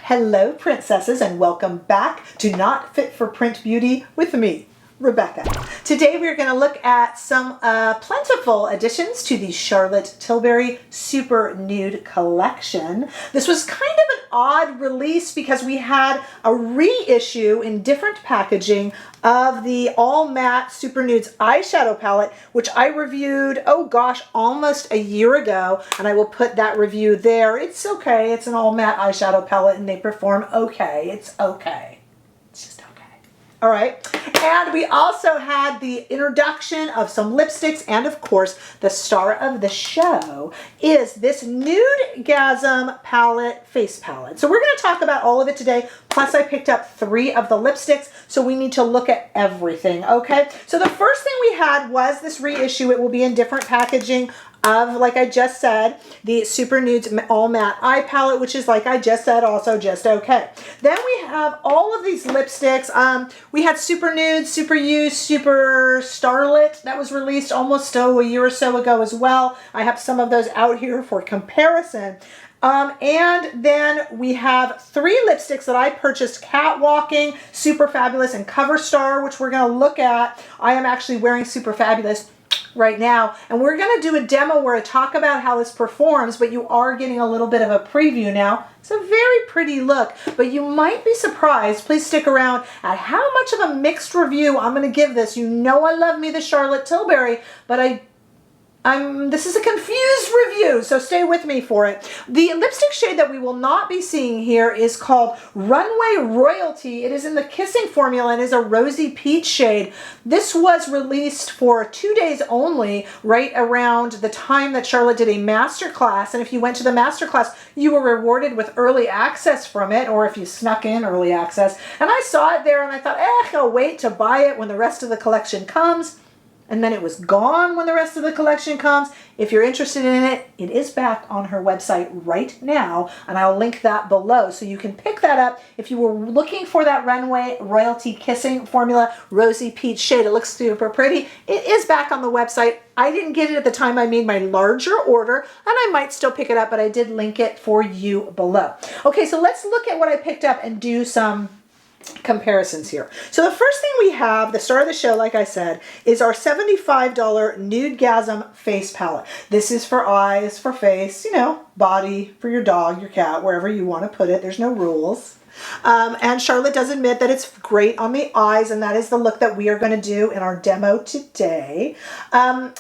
Hello, princesses, and welcome back to Not Fit for Print Beauty with me, Rebecca. Today we're going to look at some plentiful additions to the Charlotte Tilbury Super Nude collection. This was kind of an odd release because we had a reissue in different packaging of the All Matte Super Nudes eyeshadow palette, which I reviewed, oh gosh, almost a year ago, and I will put that review there. It's okay. It's an all matte eyeshadow palette and they perform okay. It's okay. It's just okay. All right. And we also had the introduction of some lipsticks, and of course, the star of the show is this Nudegasm palette, face palette. So we're going to talk about all of it today. Plus I picked up 3 of the lipsticks, so we need to look at everything, okay? So the first thing we had was this reissue. It will be in different packaging of, like I just said, the Super Nudes All Matte Eye Palette, which is, like I just said, also just okay. Then we have all of these lipsticks. We had Super Nude, Super You, Super Starlit that was released almost a year or so ago as well. I have some of those out here for comparison. And then we have 3 lipsticks that I purchased, Catwalking, Super Fabulous, and Cover Star, which we're going to look at. I am actually wearing Super Fabulous right now, and we're going to do a demo where I talk about how this performs, but you are getting a little bit of a preview now. It's a very pretty look, but you might be surprised, please stick around, at how much of a mixed review I'm going to give this. You know I love me the Charlotte Tilbury, but this is a confused review, so stay with me for it. The lipstick shade that we will not be seeing here is called Runway Royalty. It is in the Kissing formula and is a rosy peach shade. This was released for 2 days only, right around the time that Charlotte did a masterclass. And if you went to the masterclass, you were rewarded with early access from it, or if you snuck in early access. And I saw it there and I thought, I'll wait to buy it when the rest of the collection comes. And then it was gone when the rest of the collection comes. If you're interested in it, it is back on her website right now, and I'll link that below so you can pick that up if you were looking for that Runway Royalty Kissing formula rosy peach shade. It looks super pretty. It is back on the website. I didn't get it at the time I made my larger order, and I might still pick it up, but I did link it for you below. Okay, so let's look at what I picked up and do some comparisons here. So the first thing we have, the star of the show, like I said, is our $75 Nudegasm face palette. This is for eyes, for face, you know, body, for your dog, your cat, wherever you want to put it. There's no rules. And Charlotte does admit that it's great on the eyes, and that is the look that we are going to do in our demo today.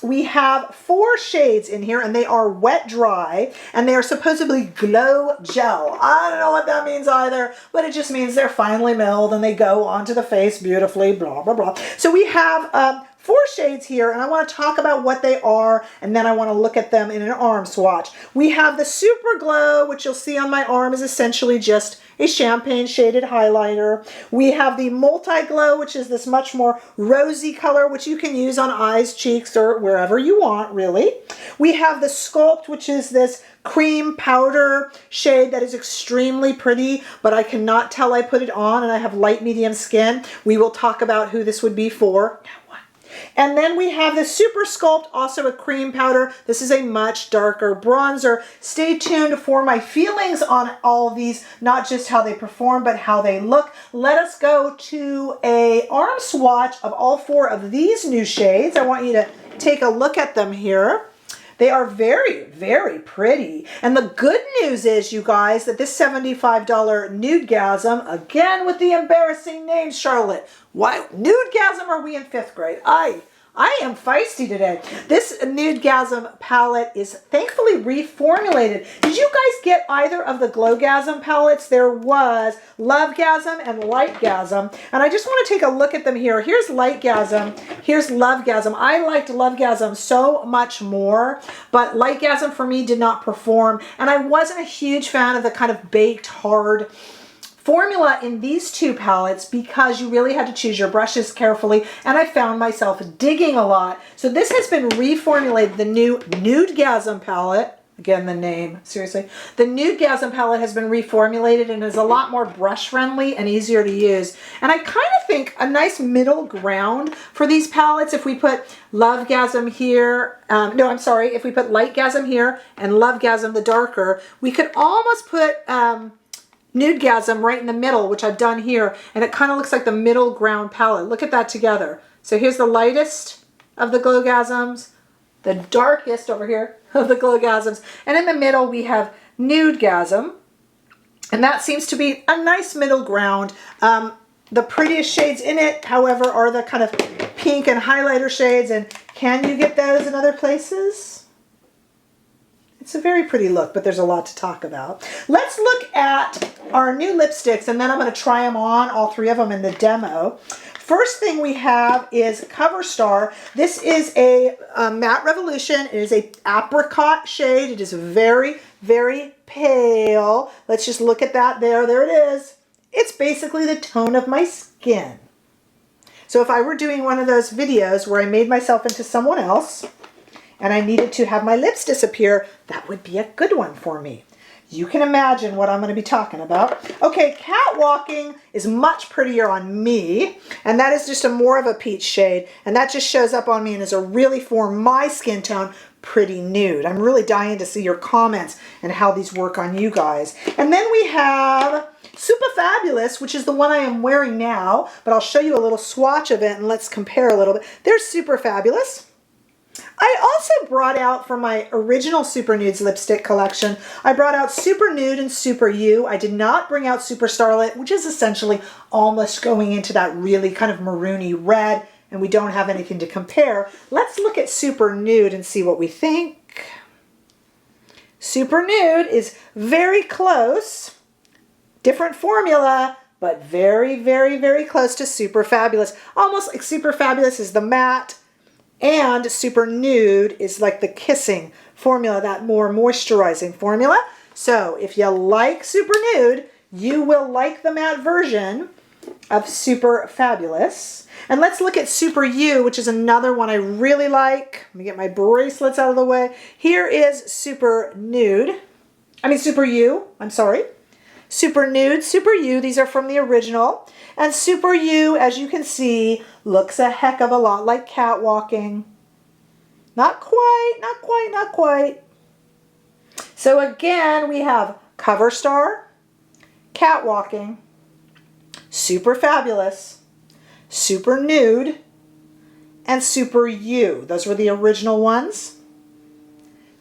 We have 4 shades in here, and they are wet dry, and they are supposedly glow gel. I don't know what that means either, but it just means they're finely milled and they go onto the face beautifully, blah, blah, blah. So we have 4 shades here, and I want to talk about what they are, and then I want to look at them in an arm swatch. We have the Super Glow, which you'll see on my arm is essentially just a champagne shaded highlighter. We have the Multi Glow, which is this much more rosy color, which you can use on eyes, cheeks, or wherever you want, really. We have the Sculpt, which is this cream powder shade that is extremely pretty, but I cannot tell I put it on, and I have light medium skin. We will talk about who this would be for. And then we have the Super Sculpt, also a cream powder. This is a much darker bronzer. Stay tuned for my feelings on all of these, not just how they perform, but how they look. Let us go to an arm swatch of all 4 of these new shades. I want you to take a look at them here. They are very, very pretty. And the good news is, you guys, that this $75 Nudegasm, again with the embarrassing name, Charlotte. Why Nudegasm are we in 5th grade? I am feisty today. This Nudegasm palette is thankfully reformulated. Did you guys get either of the Glowgasm palettes? There was Lovegasm and Lightgasm. And I just want to take a look at them here. Here's Lightgasm. Here's Lovegasm. I liked Lovegasm so much more, but Lightgasm for me did not perform. And I wasn't a huge fan of the kind of baked hard formula in these 2 palettes because you really had to choose your brushes carefully, and I found myself digging a lot. So this has been reformulated, the new Nudegasm palette. Again, the name, seriously. The Nudegasm palette has been reformulated and is a lot more brush friendly and easier to use. And I kind of think a nice middle ground for these palettes, if we put Lovegasm here, if we put Lightgasm here and Lovegasm the darker, we could almost put Nudegasm right in the middle, which I've done here, and it kind of looks like the middle ground palette. Look at that together. So here's the lightest of the Glowgasms, the darkest over here of the Glowgasms, and in the middle we have Nudegasm, and that seems to be a nice middle ground. The prettiest shades in it, however, are the kind of pink and highlighter shades, and can you get those in other places? It's a very pretty look, but there's a lot to talk about. Let's look at our new lipsticks, and then I'm going to try them on, all three of them in the demo. First thing we have is Cover Star. This is a Matte Revolution. It is a apricot shade. It is very, very pale. Let's just look at that there. There it is. It's basically the tone of my skin. So if I were doing one of those videos where I made myself into someone else and I needed to have my lips disappear, that would be a good one for me. You can imagine what I'm going to be talking about. Okay, Catwalking is much prettier on me, and that is just a more of a peach shade, and that just shows up on me and is a really, for my skin tone, pretty nude. I'm really dying to see your comments and how these work on you guys. And then we have Super Fabulous, which is the one I am wearing now, but I'll show you a little swatch of it and let's compare a little bit. There's Super Fabulous. I also brought out for my original Super Nudes lipstick collection, I brought out Super Nude and Super You. I did not bring out Super Starlit, which is essentially almost going into that really kind of maroony red, and we don't have anything to compare. Let's look at Super Nude and see what we think. Super Nude is very close, different formula, but very, very, very close to Super Fabulous. Almost like Super Fabulous is the matte, and Super Nude is like the kissing formula, that more moisturizing formula. So if you like Super Nude, you will like the matte version of Super Fabulous. And let's look at Super You, which is another one I really like. Let me get my bracelets out of the way. Here is Super Nude. Super You, I'm sorry. Super Nude, Super You, these are from the original. And Super You, as you can see, looks a heck of a lot like Catwalking. Not quite, not quite, not quite. So again, we have Cover Star, Catwalking, Super Fabulous, Super Nude, and Super You. Those were the original ones.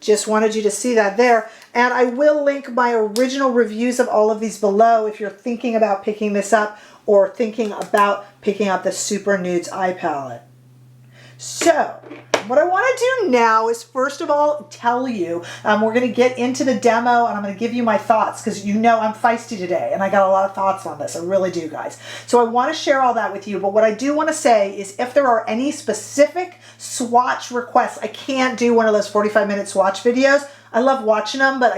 Just wanted you to see that there. And I will link my original reviews of all of these below if you're thinking about picking this up or thinking about picking up the Super Nudes eye palette. So, what I want to do now is first of all tell you, we're going to get into the demo and I'm going to give you my thoughts because you know I'm feisty today and I got a lot of thoughts on this. I really do, guys. So I want to share all that with you, but what I do want to say is if there are any specific swatch requests, I can't do one of those 45-minute swatch videos. I love watching them, but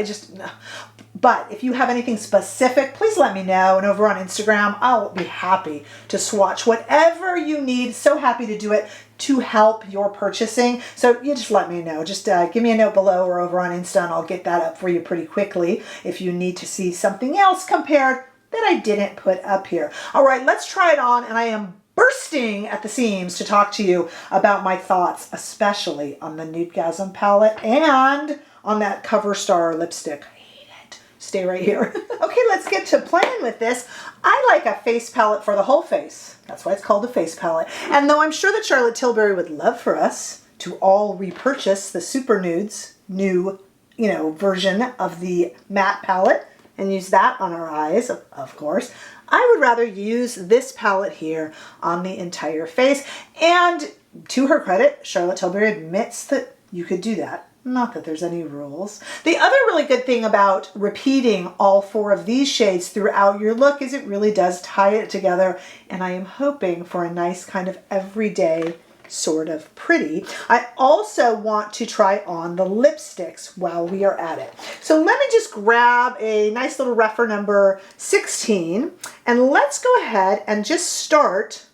but if you have anything specific, please let me know. And over on Instagram, I'll be happy to swatch whatever you need. So happy to do it to help your purchasing. So you just let me know. Just give me a note below or over on Insta and I'll get that up for you pretty quickly if you need to see something else compared that I didn't put up here. All right, let's try it on. And I am bursting at the seams to talk to you about my thoughts, especially on the Nudegasm palette and on that Cover Star lipstick. I hate it. Stay right here. Okay, let's get to playing with this. I like a face palette for the whole face. That's why it's called a face palette. And though I'm sure that Charlotte Tilbury would love for us to all repurchase the Super Nudes new, version of the matte palette and use that on our eyes, of course, I would rather use this palette here on the entire face. And to her credit, Charlotte Tilbury admits that you could do that. Not that there's any rules. The other really good thing about repeating all four of these shades throughout your look is it really does tie it together, and I am hoping for a nice kind of everyday sort of pretty. I also want to try on the lipsticks while we are at it. So let me just grab a nice little refer number 16, and let's go ahead and just start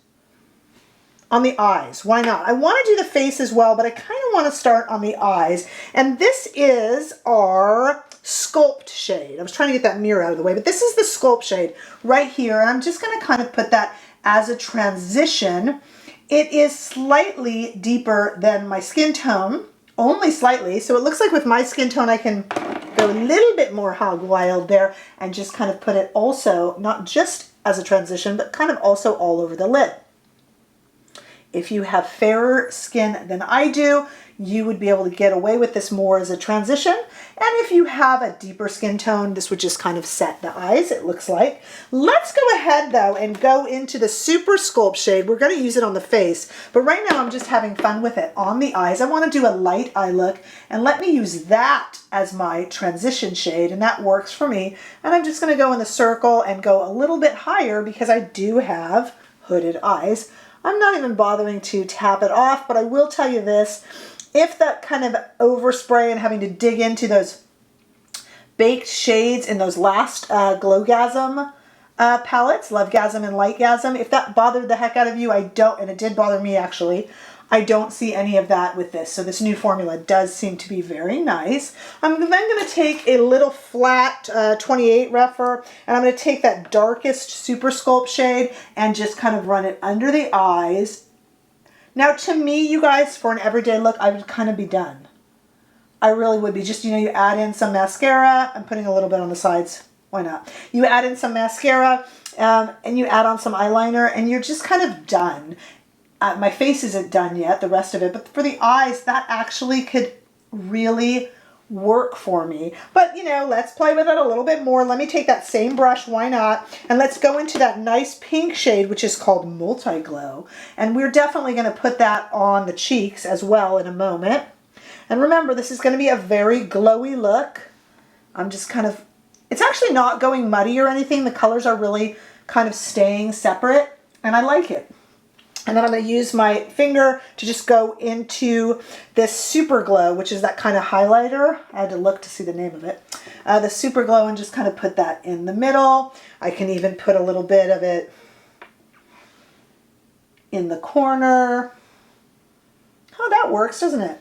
on the eyes. Why not? I want to do the face as well, but I kind of want to start on the eyes. And this is our Sculpt shade. I was trying to get that mirror out of the way, but this is the Sculpt shade right here. And I'm just going to kind of put that as a transition. It is slightly deeper than my skin tone, only slightly. So it looks like with my skin tone, I can go a little bit more hog wild there and just kind of put it also, not just as a transition, but kind of also all over the lid. If you have fairer skin than I do, you would be able to get away with this more as a transition. And if you have a deeper skin tone, this would just kind of set the eyes, it looks like. Let's go ahead though and go into the Super Sculpt shade. We're going to use it on the face, but right now I'm just having fun with it on the eyes. I want to do a light eye look, and let me use that as my transition shade, and that works for me. And I'm just going to go in the circle and go a little bit higher because I do have hooded eyes. I'm not even bothering to tap it off, but I will tell you this. If that kind of overspray and having to dig into those baked shades in those last Glowgasm palettes, Lovegasm and Lightgasm, if that bothered the heck out of you, I don't, and it did bother me actually, I don't see any of that with this. So this new formula does seem to be very nice. I'm then going to take a little flat 28 Rephr, and I'm going to take that darkest Super Sculpt shade and just kind of run it under the eyes. Now to me, you guys, for an everyday look, I would kind of be done. I really would be. Just, you know, you add in some mascara. I'm putting a little bit on the sides. Why not? You add in some mascara and you add on some eyeliner and you're just kind of done. My face isn't done yet, the rest of it, but for the eyes, that actually could really work for me. But, you know, let's play with it a little bit more. Let me take that same brush, why not? And let's go into that nice pink shade, which is called Multi Glow. And we're definitely going to put that on the cheeks as well in a moment. And remember, this is going to be a very glowy look. I'm just kind of, it's actually not going muddy or anything. The colors are really kind of staying separate, and I like it. And then I'm going to use my finger to just go into this Super Glow, which is that kind of highlighter. I had to look to see the name of it. The Super Glow, and just kind of put that in the middle. I can even put a little bit of it in the corner. Oh, that works, doesn't it?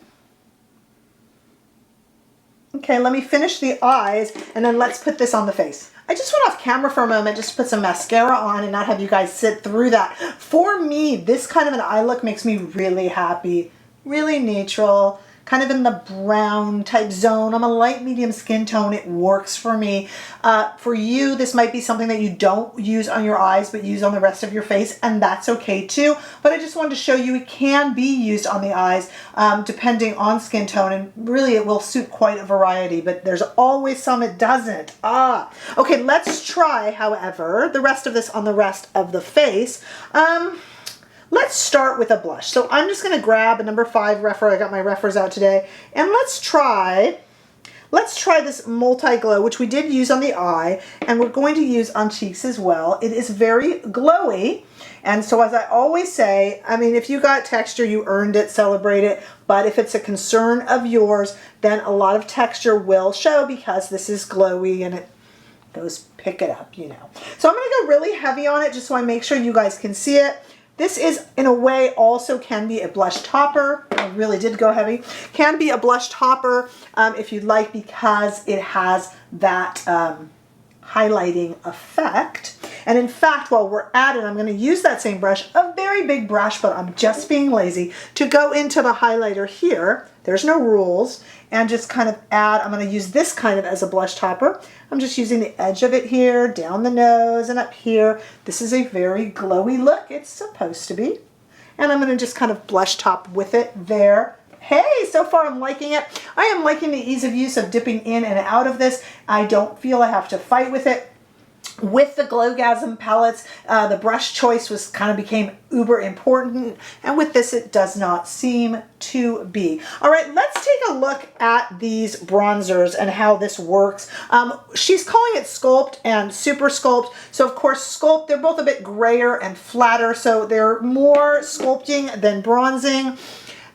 Okay, let me finish the eyes, and then let's put this on the face. I just went off camera for a moment just to put some mascara on and not have you guys sit through that. For me, this kind of an eye look makes me really happy, really neutral, kind of in the brown type zone. I'm a light medium skin tone. It works for me. For you, this might be something that you don't use on your eyes, but use on the rest of your face, and that's okay too. But I just wanted to show you it can be used on the eyes depending on skin tone, and really it will suit quite a variety, but there's always some it doesn't. Okay, let's try, however, the rest of this on the rest of the face. Let's start with a blush. So I'm just going to grab a number 5 Rephr. I got my Rephrs out today. And let's try this Multi Glow, which we did use on the eye, and we're going to use on cheeks as well. It is very glowy. And so as I always say, I mean, if you got texture, you earned it, celebrate it. But if it's a concern of yours, then a lot of texture will show because this is glowy and it goes pick it up, you know. So I'm going to go really heavy on it just so I make sure you guys can see it. This is, in a way, also can be a blush topper. I really did go heavy. Can be a blush topper if you'd like, because it has that highlighting effect. And in fact, while we're at it, I'm going to use that same brush, a very big brush, but I'm just being lazy, to go into the highlighter here. There's no rules. And just kind of add, I'm going to use this kind of as a blush topper. I'm just using the edge of it here, down the nose and up here. This is a very glowy look. It's supposed to be. And I'm going to just kind of blush top with it there. Hey, so far I'm liking it. I am liking the ease of use of dipping in and out of this. I don't feel I have to fight with it. With the Glowgasm palettes, the brush choice became uber important, and with this it does not seem to be. All right, let's take a look at these bronzers and how this works. She's calling it Sculpt and Super Sculpt. So of course Sculpt, they're both a bit grayer and flatter, so they're more sculpting than bronzing.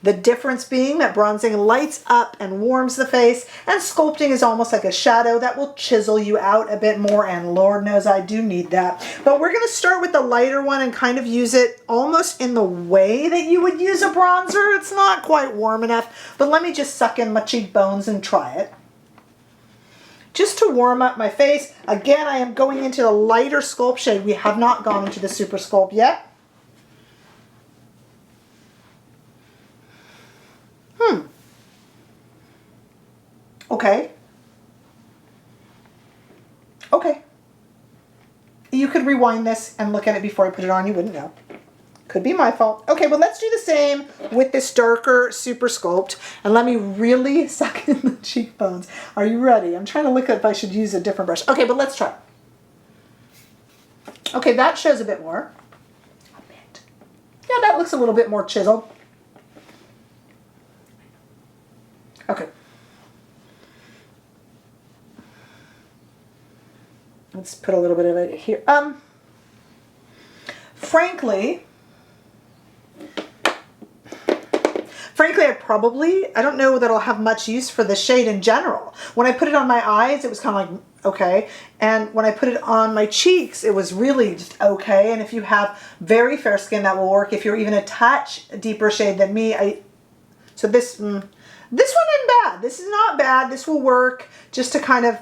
The difference being that bronzing lights up and warms the face, and sculpting is almost like a shadow that will chisel you out a bit more, and Lord knows I do need that. But we're going to start with the lighter one and kind of use it almost in the way that you would use a bronzer. It's not quite warm enough, but let me just suck in my cheekbones and try it. Just to warm up my face, again, I am going into the lighter Sculpt shade. We have not gone into the Super Sculpt yet. Okay. Okay. You could rewind this and look at it before I put it on. You wouldn't know. Could be my fault. Okay, well, let's do the same with this darker Super Sculpt. And let me really suck in the cheekbones. Are you ready? I'm trying to look at if I should use a different brush. Okay, but let's try. Okay, that shows a bit more. A bit. Yeah, that looks a little bit more chiseled. Okay. Let's put a little bit of it here. Frankly, I don't know that I'll have much use for the shade in general. When I put it on my eyes, it was kind of like, okay. And when I put it on my cheeks, it was really just okay. And if you have very fair skin, that will work. If you're even a touch deeper shade than me, so this one isn't bad. This is not bad. This will work just to kind of,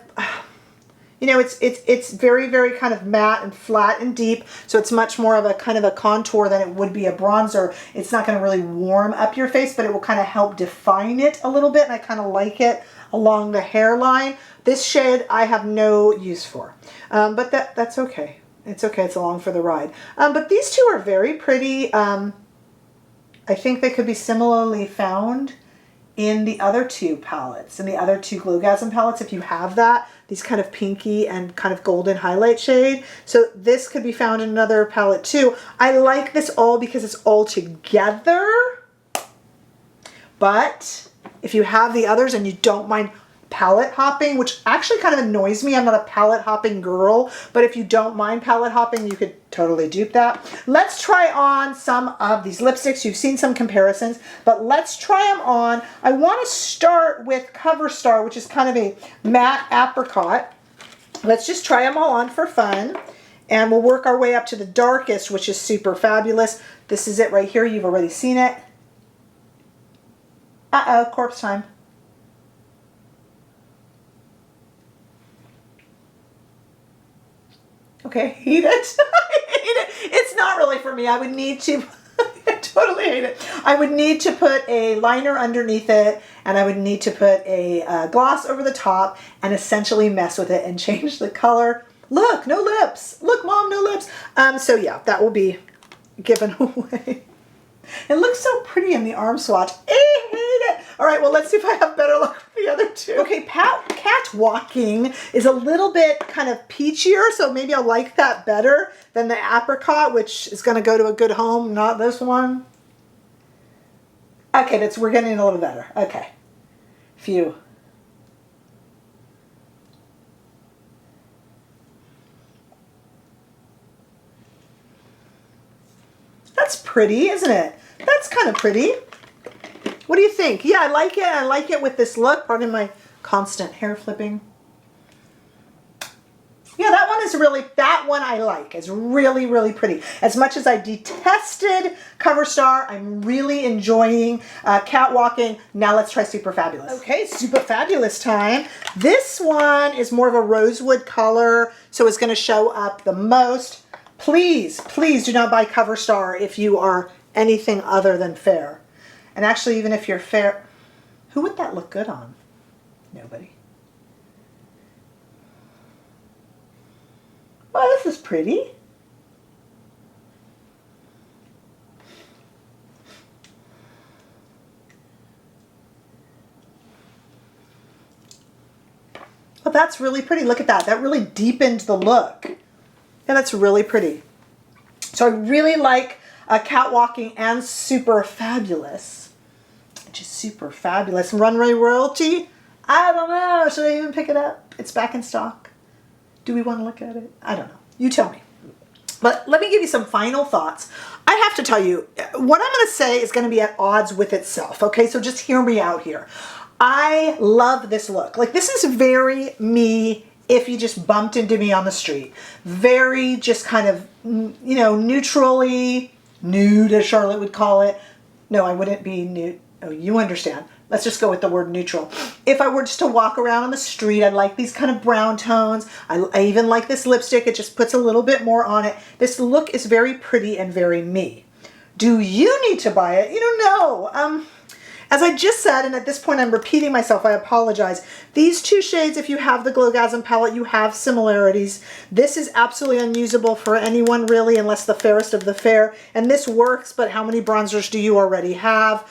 you know, it's very, very kind of matte and flat and deep. So it's much more of a kind of a contour than it would be a bronzer. It's not going to really warm up your face, but it will kind of help define it a little bit. And I kind of like it along the hairline. This shade I have no use for, but that's okay. It's okay. It's along for the ride. But these two are very pretty. I think they could be similarly found in the other two palettes, in the other two Nudegasm palettes, if you have that, these kind of pinky and kind of golden highlight shade. So this could be found in another palette too. I like this all because it's all together, but if you have the others and you don't mind palette hopping, which actually kind of annoys me. I'm not a palette hopping girl, but if you don't mind palette hopping, you could totally dupe that. Let's try on some of these lipsticks. You've seen some comparisons, but let's try them on. I want to start with Cover Star, which is kind of a matte apricot. Let's just try them all on for fun, and we'll work our way up to the darkest, which is Super Fabulous. This is it right here. You've already seen it. Uh-oh, corpse time. Okay, hate it. I hate it. It's not really for me. I would need to, I totally hate it. I would need to put a liner underneath it, and I would need to put a gloss over the top and essentially mess with it and change the color. Look, no lips. Look, Mom, no lips. So yeah, that will be given away. It looks so pretty in the arm swatch. I hate it. All right, well, let's see if I have better luck with the other two. Okay, cat walking is a little bit kind of peachier, so maybe I'll like that better than the apricot, which is going to go to a good home, not this one. Okay, we're getting a little better. Okay, phew. That's pretty, isn't it? That's kind of pretty. What do you think? Yeah, I like it. I like it with this look. Pardon my constant hair flipping. Yeah, that one I like. It's really, really pretty. As much as I detested Cover Star, I'm really enjoying Catwalking. Now let's try Super Fabulous. Okay, Super Fabulous time. This one is more of a rosewood color, so it's going to show up the most. Please, please do not buy Cover Star if you are anything other than fair. And actually, even if you're fair, who would that look good on? Nobody. Well, this is pretty. Well, that's really pretty. Look at that. That really deepened the look. Yeah, that's really pretty. So I really like Catwalking and Super Fabulous, which is Super Fabulous. Runway Royalty, I don't know. Should I even pick it up? It's back in stock. Do we want to look at it? I don't know. You tell me. But let me give you some final thoughts. I have to tell you, what I'm going to say is going to be at odds with itself. Okay, so just hear me out here. I love this look. Like, this is very me if you just bumped into me on the street. Very just kind of, you know, neutrally nude, as Charlotte would call it. No, I wouldn't be nude. Oh, you understand. Let's just go with the word neutral. If I were just to walk around on the street, I like these kind of brown tones. I even like this lipstick. It just puts a little bit more on it. This look is very pretty and very me. Do you need to buy it? You don't know. As I just said, and at this point I'm repeating myself, I apologize. These two shades, if you have the Glowgasm palette, you have similarities. This is absolutely unusable for anyone really, unless the fairest of the fair. And this works, but how many bronzers do you already have?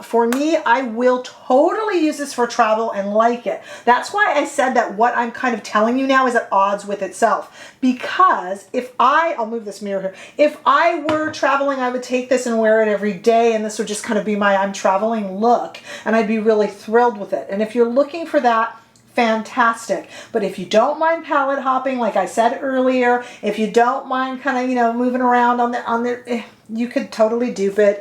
For me, I will totally use this for travel and like it. That's why I said that what I'm kind of telling you now is at odds with itself. Because if I'll move this mirror here. If I were traveling, I would take this and wear it every day, and this would just kind of be my I'm traveling look, and I'd be really thrilled with it. And if you're looking for that, fantastic. But if you don't mind palette hopping, like I said earlier, if you don't mind kind of, you know, moving around on the you could totally dupe it.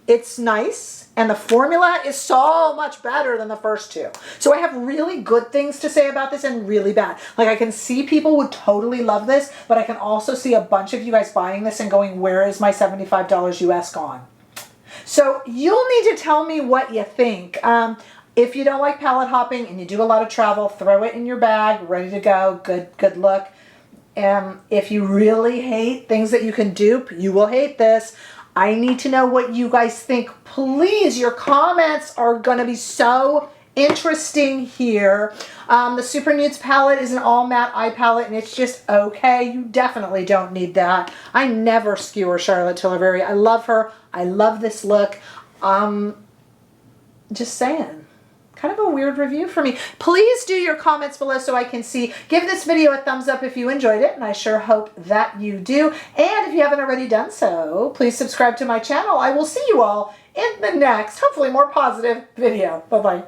It's nice, and the formula is so much better than the first two. So I have really good things to say about this and really bad. Like, I can see people would totally love this, but I can also see a bunch of you guys buying this and going, where is my $75 US gone? So you'll need to tell me what you think. If you don't like palette hopping and you do a lot of travel, throw it in your bag, ready to go, good look. If you really hate things that you can dupe, you will hate this. I need to know what you guys think. Please, your comments are going to be so interesting here. The Super Nudes palette is an all matte eye palette, and it's just okay. You definitely don't need that. I never skewer Charlotte Tilbury. I love her. I love this look. Just saying. Kind of a weird review for me. Please do your comments below so I can see. Give this video a thumbs up if you enjoyed it, and I sure hope that you do. And if you haven't already done so, please subscribe to my channel. I will see you all in the next, hopefully more positive video. Bye-bye.